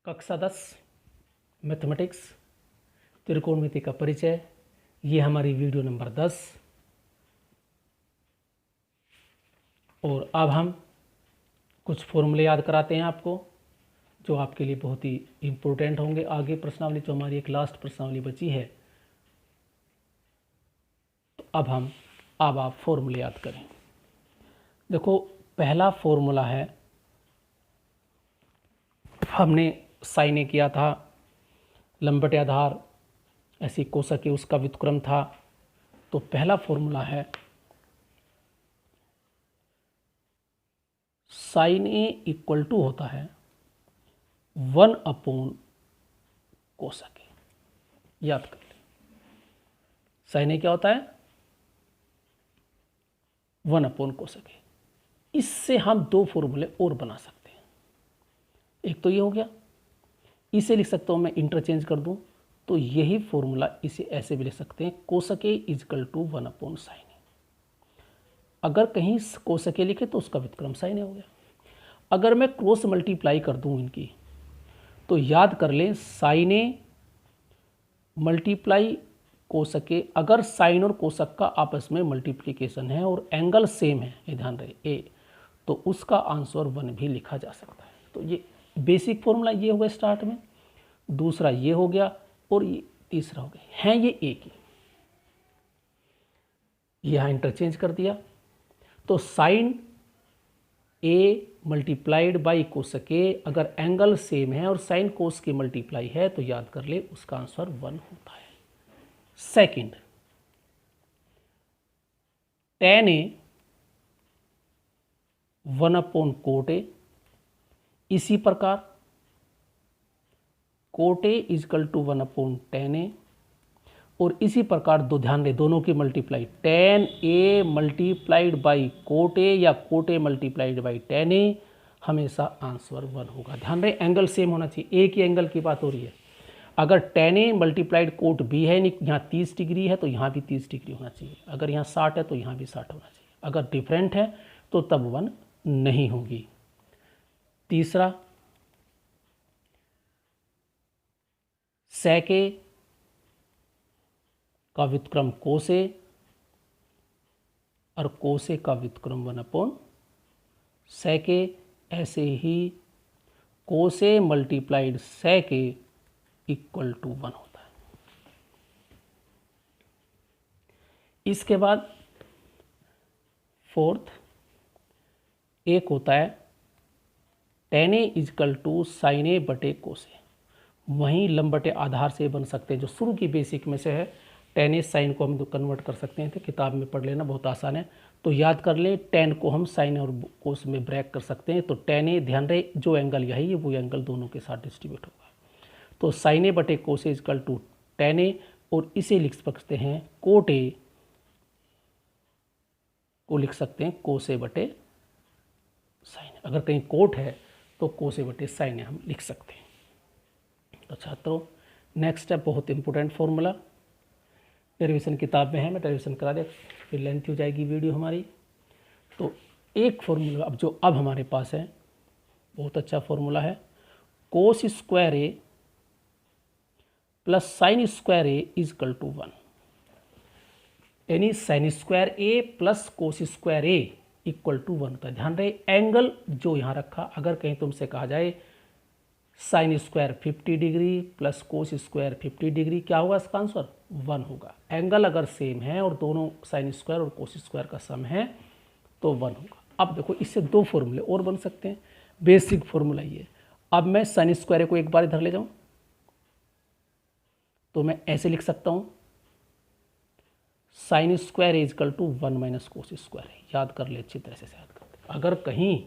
कक्षा 10 मैथमेटिक्स त्रिकोणमिति का परिचय। ये हमारी वीडियो नंबर 10। और अब हम कुछ फॉर्मूले याद कराते हैं आपको, जो आपके लिए बहुत ही इम्पोर्टेंट होंगे। आगे प्रश्नावली जो हमारी एक लास्ट प्रश्नावली बची है, तो अब आप फॉर्मूले याद करें। देखो, पहला फॉर्मूला है, हमने साइन ए किया था, लंबटे आधार ऐसी कोसक उसका व्युत्क्रम था। तो पहला फॉर्मूला है साइन ए इक्वल टू होता है 1/कोसक ए। याद कर ले, साइन ए क्या होता है 1/कोसक ए। इससे हम दो फॉर्मूले और बना सकते हैं। एक तो ये हो गया, इसे लिख सकता हूं मैं, इंटरचेंज कर दूं तो यही फॉर्मूला इसे ऐसे भी लिख सकते हैं, कोसक ए इजकल टू 1/साइन ए। अगर कहीं कोसक ए लिखे तो उसका व्युत्क्रम साइन ए हो गया। अगर मैं क्रॉस मल्टीप्लाई कर दूं इनकी, तो याद कर लें, साइन ए मल्टीप्लाई कोसक ए। अगर साइन और कोसक का आपस में मल्टीप्लिकेशन है और एंगल सेम है, ये ध्यान रहे ए, तो उसका आंसर 1 भी लिखा जा सकता है। तो ये बेसिक फॉर्मूला ये हो गया स्टार्ट में, दूसरा ये हो गया और ये तीसरा हो गया। हैं ये एक ही, यहां इंटरचेंज कर दिया। तो साइन ए मल्टीप्लाइड बाई कोसक ए, अगर एंगल सेम है और साइन कोस की मल्टीप्लाई है, तो याद कर ले उसका आंसर 1 होता है। सेकंड, tan ए 1/कोट ए। इसी प्रकार cot A is equal to 1/tan A. और इसी प्रकार दो, ध्यान रहे, दोनों की multiply, tan A multiplied by cot A या cot A multiplied by tan A, हमेशा आंसर 1 होगा। ध्यान रहे, एंगल सेम होना चाहिए, एक ही एंगल की बात हो रही है। अगर tan A multiplied coat B है, यहाँ 30 डिग्री है तो यहाँ भी 30 डिग्री होना चाहिए। अगर यहाँ 60 है तो यहाँ भी 60 होना चाहिए। अगर डिफरेंट है तो तब 1 नहीं होगी। तीसरा, sec ए का व्युत्क्रम कोस ए और कोस ए का व्युत्क्रम 1/sec ए। ऐसे ही cos A multiplied sec A equal to 1 होता है। इसके बाद फोर्थ, एक होता है tan A is equal to sine A बटे कोस ए। वहीं लंबटे आधार से बन सकते हैं, जो शुरू की बेसिक में से है। tan ए साइन को हम कन्वर्ट कर सकते हैं, तो किताब में पढ़ लेना, बहुत आसान है। तो याद कर लें, tan को हम साइन और कोस में ब्रैक कर सकते हैं। तो tan ए, ध्यान रहे, जो एंगल यही है वो एंगल दोनों के साथ डिस्ट्रीब्यूट होगा। तो साइन ए बटे cos A is equal to tan ए, और इसे लिख सकते हैं कोट ए को लिख सकते हैं कोस ए बटे साइन। अगर कहीं कोट है तो कोस ए बटे साइन ए हम लिख सकते हैं। तो छात्रों, नेक्स्ट है बहुत इंपॉर्टेंट फॉर्मूला, डेरिवेशन किताब में है, मैं डेरिवेशन करा दे, फिर लेंथ हो जाएगी वीडियो हमारी। तो एक फॉर्मूला अब हमारे पास है, बहुत अच्छा फॉर्मूला है, cos square A plus sine square A is equal to 1। यानी sine square A plus cos square A equal to 1 होता है। ध्यान रहे, एंगल जो यहाँ रखा, अगर कहीं तुमसे कहा जाए sine square 50 degree plus cos square 50 degree, क्या होगा इसका आंसर 1 होगा। एंगल अगर सेम है और दोनों साइन स्क्वायर और कोस स्क्वायर का सम है तो 1 होगा। अब देखो, इससे दो फॉर्मूले और बन सकते हैं। बेसिक फॉर्मूला ये, अब मैं साइन स्क्वायर को एक बार इधर ले जाऊं तो मैं ऐसे लिख सकता हूं, sine square is equal to 1 - cos square है। याद कर ले, अच्छी तरह से याद करते। अगर कहीं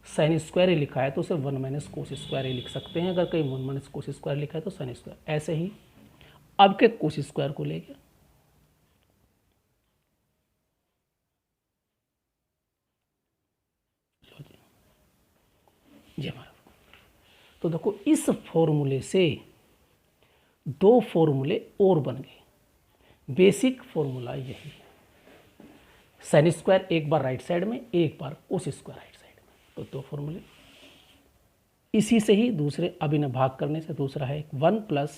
साइन स्क्वायर ही लिखा है तो उसे 1 - कोस स्क्वायर ही लिख सकते हैं। अगर कहीं 1 - कोस स्क्वायर लिखा है तो साइन स्क्वायर। ऐसे ही अब के कोस स्क्वायर को लेके ये हमारा, तो देखो इस फॉर्मूले से दो फॉर्मूले और बन गए। बेसिक फॉर्मूला यही है, साइन स्क्वायर एक बार राइट साइड में, एक बार कोस स्क्वायर राइट साइड में, तो दो फॉर्मूले। इसी से ही दूसरे अभिन्न भाग करने से दूसरा है 1 प्लस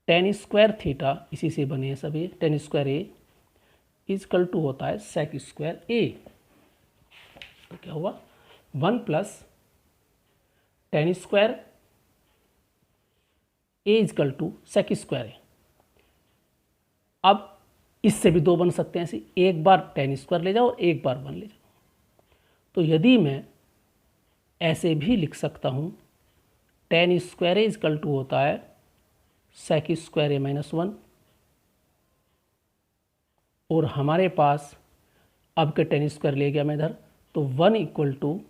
टेन स्क्वायर थीटा, इसी से बने हैं सभी, tan square A is equal to होता है सेक स्क्वायर ए। तो क्या हुआ 1 plus tan square A is equal to sec square A. अब इससे भी दो बन सकते हैं ऐसे, एक बार टेन स्क्वायर ले जाओ और एक बार 1 ले जाओ। तो यदि मैं ऐसे भी लिख सकता हूँ tan square A is equal to होता है सेक स्क्वायर ए माइनस 1, और हमारे पास अब के टेन स्क्वायर ले गया मैं इधर, तो 1 equal to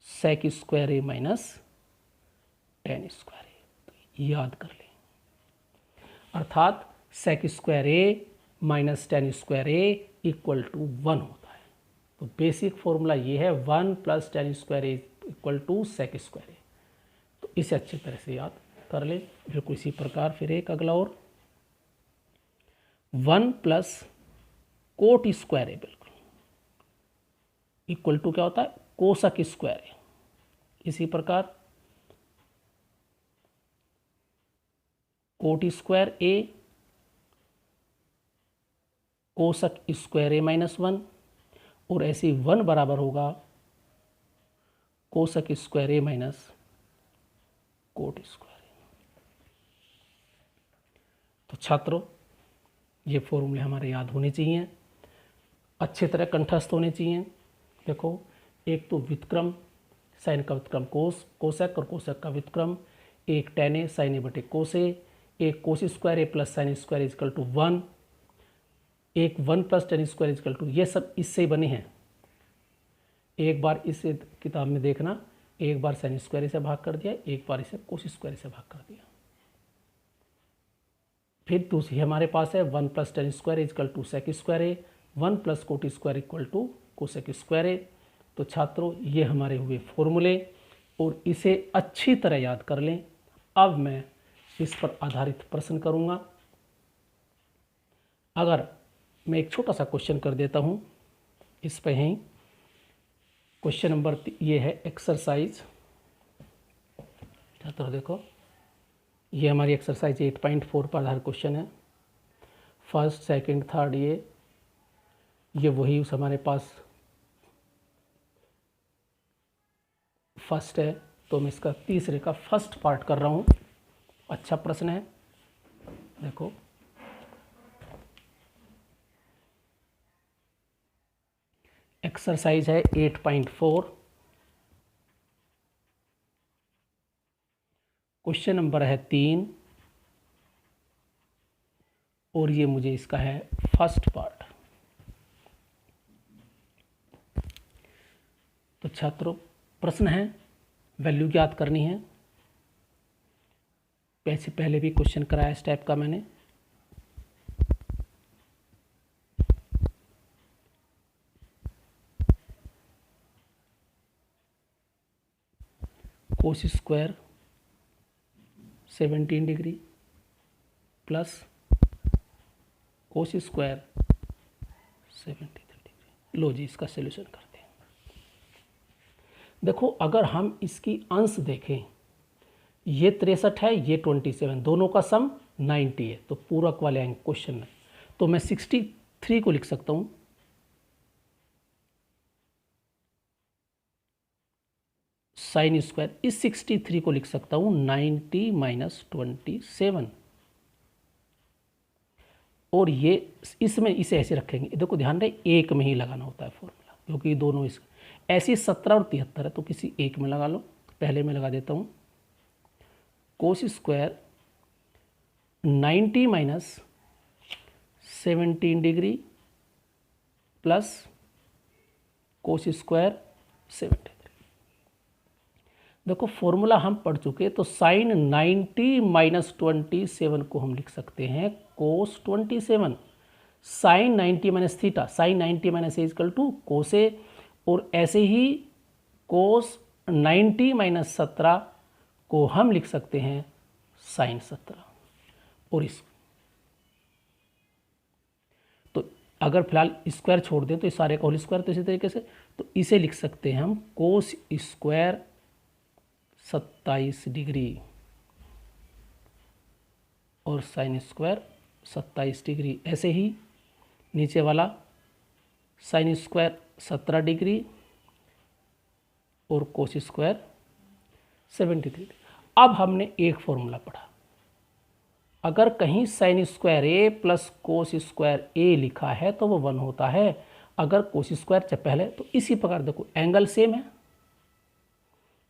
sec square A minus tan square A. याद कर लें, अर्थात sec square A minus tan square A equal to 1 होता है। तो बेसिक फॉर्मूला ये है 1 plus tan square A equal to sec square A. तो इसे अच्छी तरह से याद कर लें। बिल्कुल इसी प्रकार फिर एक अगला और 1 प्लस कोट स्क्वायर ए बिल्कुल इक्वल टू क्या होता है कोसक स्क्वायर ए। इसी प्रकार coat square A कोसक square A minus 1, और ऐसे 1 बराबर होगा कोसक square A minus cot square A. तो छात्रों ये फॉर्मूले हमारे याद होने चाहिए, अच्छी तरह कंठस्थ होने चाहिए। देखो, एक तो व्युत्क्रम, साइन का व्युत्क्रम कोस, कोसक और कोसक का व्युत्क्रम, एक टेन ए साइन ए बटे कोस ए, एक cos square A plus sine square is equal to 1, एक 1 plus tan square is equal to, ये सब इससे ही बने हैं। एक बार इस किताब में देखना, एक बार साइन स्क्वायर से भाग कर दिया, एक बार इसे कोस स्क्वायर से भाग कर दिया। फिर दूसरी हमारे पास है 1 plus tan square is equal to sec square A, 1 plus cot square equal to cosec square A. तो छात्रों ये हमारे हुए फॉर्मूले, और इसे अच्छी तरह याद कर लें। अब मैं इस पर आधारित प्रश्न करूंगा। अगर मैं एक छोटा सा क्वेश्चन कर देता हूं इस पे ही, क्वेश्चन नंबर ये है एक्सरसाइज, छात्रों देखो ये हमारी एक्सरसाइज 8.4 पर आधारित क्वेश्चन है। फर्स्ट सेकंड थर्ड ये वही उस हमारे पास फर्स्ट है, तो मैं इसका तीसरे का फर्स्ट पार्ट कर रहा हूँ। अच्छा प्रश्न है, देखो एक्सरसाइज है 8.4, क्वेश्चन नंबर है 3, और ये मुझे इसका है फर्स्ट पार्ट। तो छात्रों प्रश्न है, वैल्यू याद करनी है। पहले भी क्वेश्चन कराया इस टाइप का मैंने। Cos square 17 degree plus cos square 73 degree. लो जी, इसका सॉल्यूशन करते हैं। देखो, अगर हम इसकी अंश देखें, ये 63 है, ये 27, दोनों का सम 90 है, तो पूरक वाले आएंगे क्वेश्चन में। तो मैं 63 को लिख सकता हूँ साइन स्क्वायर, इस 63 को लिख सकता हूँ 90 माइनस 27, और ये इसमें इसे ऐसे रखेंगे। देखो ध्यान रहे, एक में ही लगाना होता है फॉर्मूला, क्योंकि दोनों इस ऐसी 17 और 73 है, तो किसी एक में लगा लो। पहले मैं लगा देता हूँ cos square 90 minus 17 degree plus cos square 70। देखो फॉर्मूला हम पढ़ चुके, तो साइन 90 माइनस 27 को हम लिख सकते हैं cos 27। Sine 90 minus theta, sine 90 minus is equal to cos A, और ऐसे ही कोस 90 माइनस 17 को हम लिख सकते हैं साइन 17। और इस तो अगर फिलहाल स्क्वायर छोड़ दें तो इस सारे का होल स्क्वायर, तो इसी तरीके से तो इसे लिख सकते हैं हम कोस स्क्वायर 27 डिग्री और साइन स्क्वायर 27 डिग्री। ऐसे ही नीचे वाला साइन स्क्वायर 17 डिग्री और कोस स्क्वायर 73। अब हमने एक फॉर्मूला पढ़ा, अगर कहीं sign square A plus cos square ए लिखा है तो वो 1 होता है। अगर कोस स्क्वायर से पहले, तो इसी प्रकार देखो एंगल सेम है,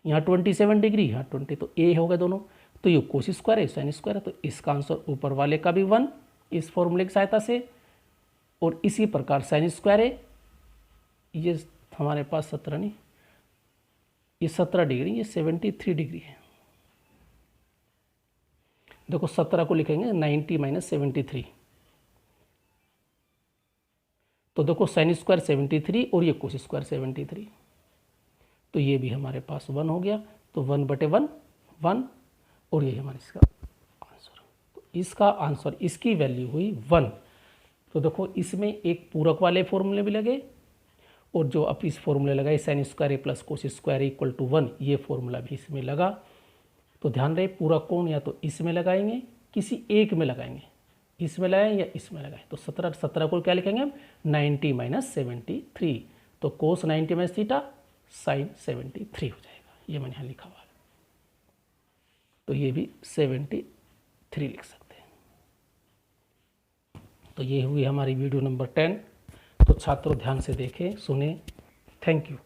यहाँ 27 डिग्री, यहाँ 20, तो ए हो गए दोनों, तो ये कोस स्क्वायर है साइन स्क्वायर है, तो इसका आंसर ऊपर वाले का भी 1 इस फॉर्मूले की सहायता से। और इसी प्रकार साइन स्क्वायर है, ये हमारे पास 17 नहीं, ये 17 डिग्री, ये 73 डिग्री है। देखो 17 को लिखेंगे 90 माइनस 73, तो देखो साइन स्क्वायर 73 और ये कोस स्क्वायर 73, तो ये भी हमारे पास 1 हो गया। तो 1/1 1, और ये हमारे इसका आंसर। तो इसका आंसर, इसकी वैल्यू हुई 1। तो देखो इसमें एक पूरक वाले फॉर्मूले भी लगे, और जो अब इस फॉर्मूले लगाए sine square A plus cos square equal to 1, ये फॉर्मूला भी इसमें लगा। तो ध्यान रहे पूरक कोण या तो इसमें लगाएंगे, किसी एक में लगाएंगे, इसमें लगाएं या इसमें लगाएं। तो 17 को क्या लिखेंगे हम, 90 माइनस 73, तो कोस 90 माइनस थीटा साइन 73 हो जाएगा, ये मैंने यहाँ लिखा हुआ है। तो ये भी 73 लिख सकते हैं। तो ये हुई हमारी वीडियो नंबर 10। तो छात्रों ध्यान से देखें, सुने। Thank you.